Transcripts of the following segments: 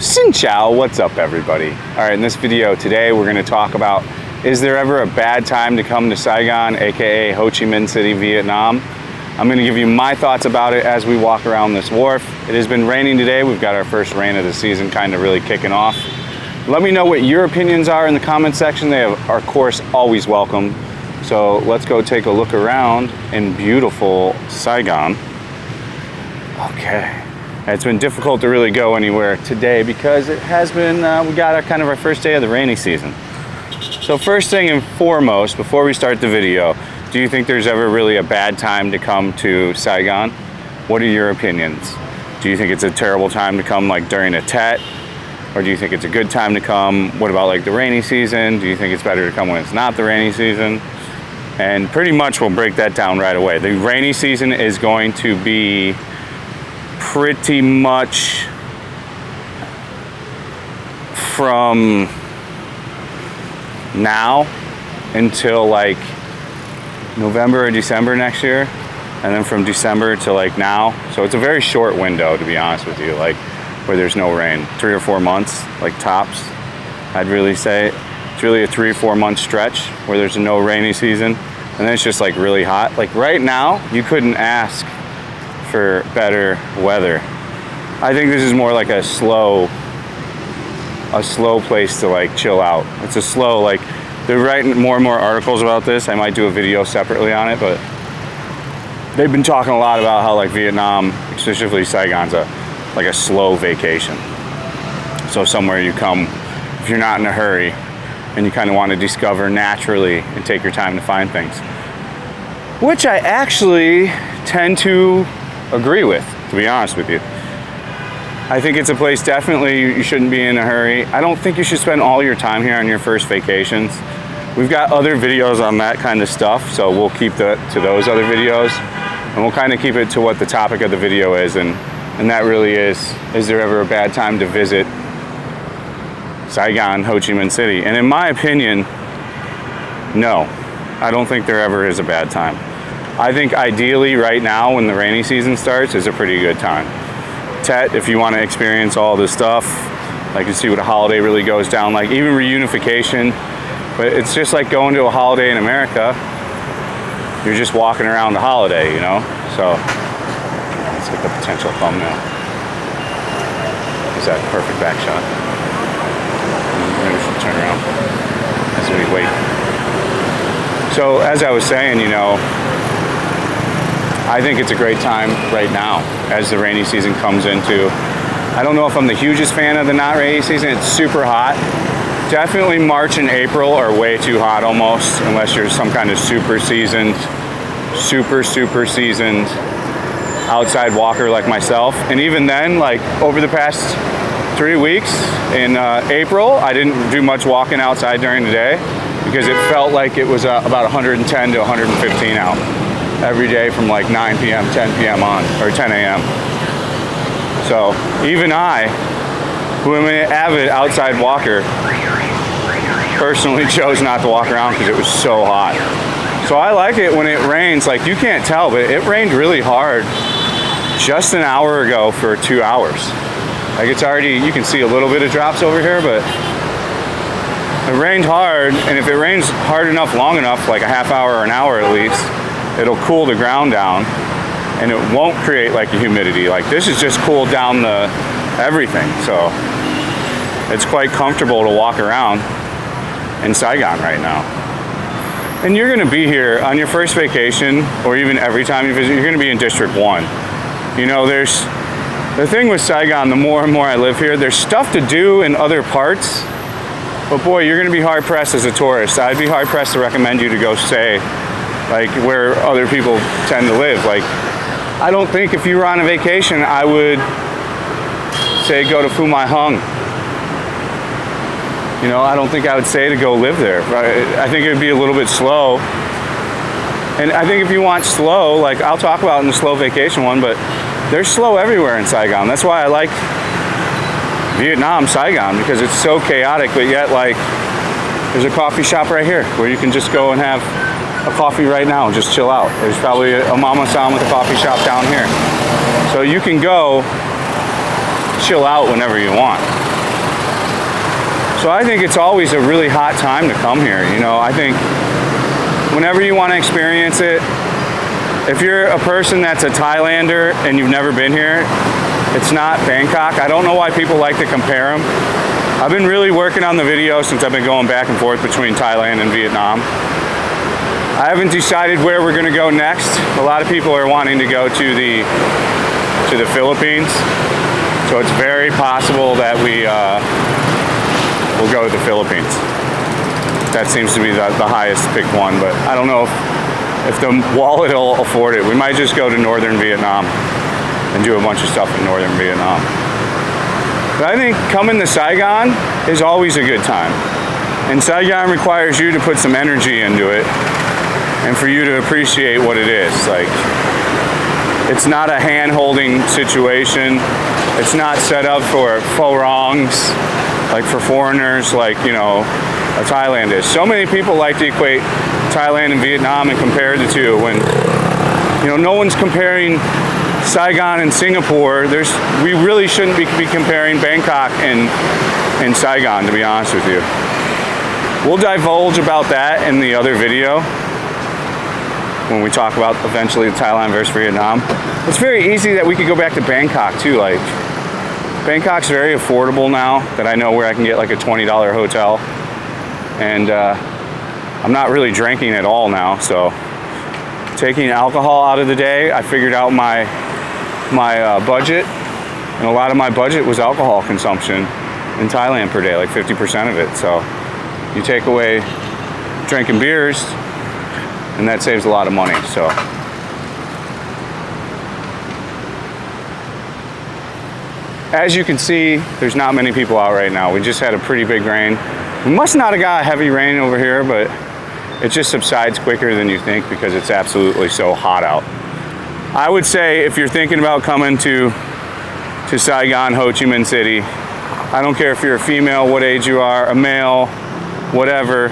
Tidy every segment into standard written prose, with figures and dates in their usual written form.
Xin chao, what's up everybody? All right, in this video today we're going to talk about, is there ever a bad time to come to Saigon, aka Ho Chi Minh City, Vietnam? I'm going to give you my thoughts about it as we walk around this wharf. It has been raining today. We've got our first rain of the season kind of really kicking off. Let me know what your opinions are in the comment section. They are, of course, always welcome. So let's go take a look around in beautiful Saigon. Okay. It's been difficult to really go anywhere today because it has been, we got our first day of the rainy season. So first thing and foremost, before we start the video, do you think there's ever really a bad time to come to Saigon? What are your opinions? Do you think it's a terrible time to come like during a Tet? Or do you think it's a good time to come? What about like the rainy season? Do you think it's better to come when it's not the rainy season? And pretty much we'll break that down right away. The rainy season is going to be pretty much from now until like November or December next year, and then from December to like now. So it's a very short window, to be honest with you, like where there's no rain. 3 or 4 months, like tops, I'd really say. It's really a 3 or 4 month stretch where there's no rainy season, and then it's just like really hot. Like right now, you couldn't ask for better weather. I think this is more like a slow place to like chill out. It's a slow, like they're writing more and more articles about this. I might do a video separately on it, but they've been talking a lot about how like Vietnam, specifically Saigon's like a slow vacation. So somewhere you come, if you're not in a hurry and you kind of want to discover naturally and take your time to find things, which I actually tend to agree with, to be honest with you. I think it's a place definitely you shouldn't be in a hurry. I don't think you should spend all your time here on your first vacations. We've got other videos on that kind of stuff, so we'll keep to those other videos, and we'll kind of keep it to what the topic of the video is, and that really is there ever a bad time to visit Saigon, Ho Chi Minh City? And in my opinion, no. I don't think there ever is a bad time. I think ideally right now when the rainy season starts is a pretty good time. Tet, if you want to experience all this stuff, like you see what a holiday really goes down, like even reunification, but it's just like going to a holiday in America. You're just walking around the holiday, you know? So let's get the potential thumbnail. Is that perfect back shot? Maybe we should turn around as we wait. So as I was saying, you know, I think it's a great time right now as the rainy season comes into. I don't know if I'm the hugest fan of the not rainy season. It's super hot. Definitely March and April are way too hot almost, unless you're some kind of super seasoned outside walker like myself. And even then, like over the past 3 weeks in April, I didn't do much walking outside during the day because it felt like it was about 110 to 115 out every day from like 9 p.m., 10 p.m. on, or 10 a.m. So even I, who am an avid outside walker, personally chose not to walk around because it was so hot. So I like it when it rains. Like you can't tell, but it rained really hard just an hour ago for 2 hours. Like it's already, you can see a little bit of drops over here, but it rained hard, and if it rains hard enough, long enough, like a half hour or an hour at least, it'll cool the ground down, and it won't create like a humidity. Like this has just cooled down the everything, so it's quite comfortable to walk around in Saigon right now. And you're gonna be here on your first vacation, or even every time you visit, you're gonna be in District 1. You know, there's the thing with Saigon, the more and more I live here, there's stuff to do in other parts, but boy, you're gonna be hard pressed as a tourist. I'd be hard pressed to recommend you to go stay like where other people tend to live. Like, I don't think if you were on a vacation, I would say go to Phu Mai Hung. You know, I don't think I would say to go live there. I think it would be a little bit slow. And I think if you want slow, like I'll talk about in the slow vacation one, but there's slow everywhere in Saigon. That's why I like Vietnam, Saigon, because it's so chaotic, but yet like there's a coffee shop right here where you can just go and have a coffee right now and just chill out. There's probably a mama-san with a coffee shop down here. So you can go chill out whenever you want. So I think it's always a really hot time to come here. You know, I think whenever you want to experience it, if you're a person that's a Thailander and you've never been here, it's not Bangkok. I don't know why people like to compare them. I've been really working on the video since I've been going back and forth between Thailand and Vietnam. I haven't decided where we're going to go next. A lot of people are wanting to go to the Philippines, so it's very possible that we will go to the Philippines. That seems to be the highest picked one, but I don't know if the wallet will afford it. We might just go to northern Vietnam and do a bunch of stuff in northern Vietnam. But I think coming to Saigon is always a good time. And Saigon requires you to put some energy into it and for you to appreciate what it is. Like, it's not a hand-holding situation. It's not set up for faux wrongs, like for foreigners, like, you know, Thailand is. So many people like to equate Thailand and Vietnam and compare the two when, you know, no one's comparing Saigon and Singapore. We really shouldn't be comparing Bangkok and Saigon, to be honest with you. We'll divulge about that in the other video when we talk about eventually Thailand versus Vietnam. It's very easy that we could go back to Bangkok too. Like, Bangkok's very affordable now that I know where I can get like a $20 hotel. And I'm not really drinking at all now, so taking alcohol out of the day, I figured out my budget, and a lot of my budget was alcohol consumption in Thailand per day, like 50% of it. So you take away drinking beers, and that saves a lot of money. So as you can see, there's not many people out right now. We just had a pretty big rain. We must not have got heavy rain over here, but it just subsides quicker than you think because it's absolutely so hot out. I would say if you're thinking about coming to Saigon, Ho Chi Minh City, I don't care if you're a female, what age you are, a male, whatever,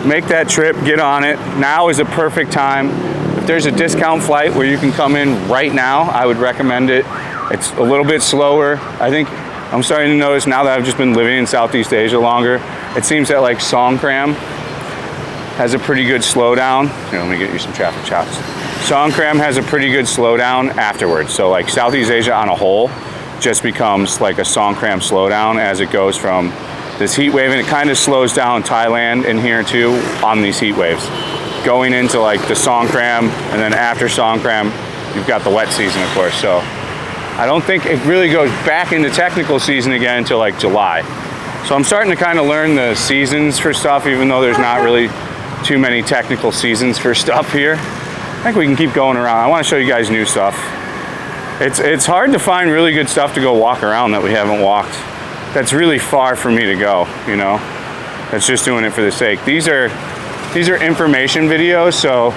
make that trip, get on it. Now is a perfect time. If there's a discount flight where you can come in right now, I would recommend it. It's a little bit slower. I think I'm starting to notice now that I've just been living in Southeast Asia longer, it seems that like Songkram has a pretty good slowdown. Here, let me get you some traffic chops. Songkram has a pretty good slowdown afterwards. So like Southeast Asia on a whole just becomes like a Songkram slowdown as it goes from this heat wave, and it kind of slows down Thailand in here too on these heat waves. Going into like the Songkram, and then after Songkram, you've got the wet season, of course. So I don't think it really goes back into technical season again until like July. So I'm starting to kind of learn the seasons for stuff, even though there's not really too many technical seasons for stuff here. I think we can keep going around. I want to show you guys new stuff. It's hard to find really good stuff to go walk around that we haven't walked. That's really far for me to go, you know. That's just doing it for the sake. These are information videos, so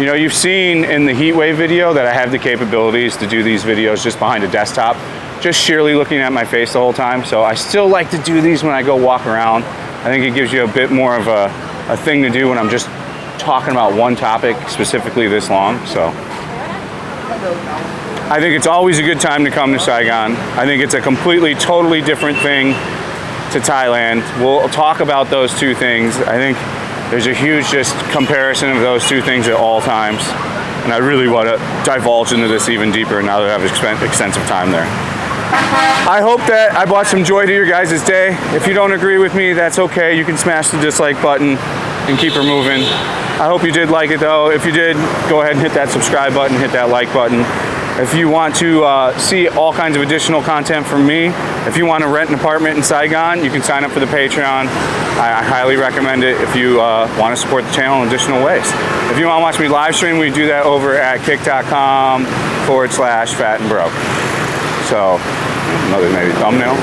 you know, you've seen in the heat wave video that I have the capabilities to do these videos just behind a desktop, just sheerly looking at my face the whole time. So I still like to do these when I go walk around. I think it gives you a bit more of a thing to do when I'm just talking about one topic specifically this long. So I think it's always a good time to come to Saigon. I think it's a completely, totally different thing to Thailand. We'll talk about those two things. I think there's a huge just comparison of those two things at all times. And I really want to divulge into this even deeper now that I've spent extensive time there. I hope that I brought some joy to your guys' day. If you don't agree with me, that's okay. You can smash the dislike button and keep her moving. I hope you did like it though. If you did, go ahead and hit that subscribe button, hit that like button. If you want to see all kinds of additional content from me, if you want to rent an apartment in Saigon, you can sign up for the Patreon. I highly recommend it if you want to support the channel in additional ways. If you want to watch me live stream, we do that over at kick.com/fatandbroke. So, another maybe thumbnail.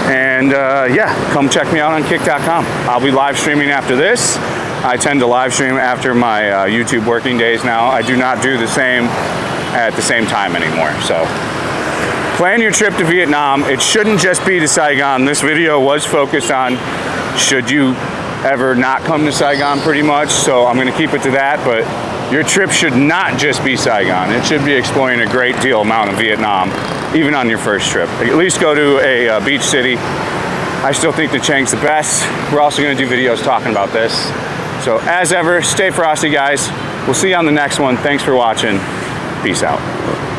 And yeah, come check me out on kick.com. I'll be live streaming after this. I tend to live stream after my YouTube working days now. I do not do the same at the same time anymore. So plan your trip to Vietnam. It shouldn't just be to Saigon. This video was focused on should you ever not come to Saigon pretty much. So I'm gonna keep it to that, but your trip should not just be Saigon. It should be exploring a great deal amount of Vietnam, even on your first trip. At least go to a beach city I still think the Chang's the best. We're also gonna do videos talking about this. So as ever, stay frosty, guys. We'll see you on the next one. Thanks for watching. Peace out.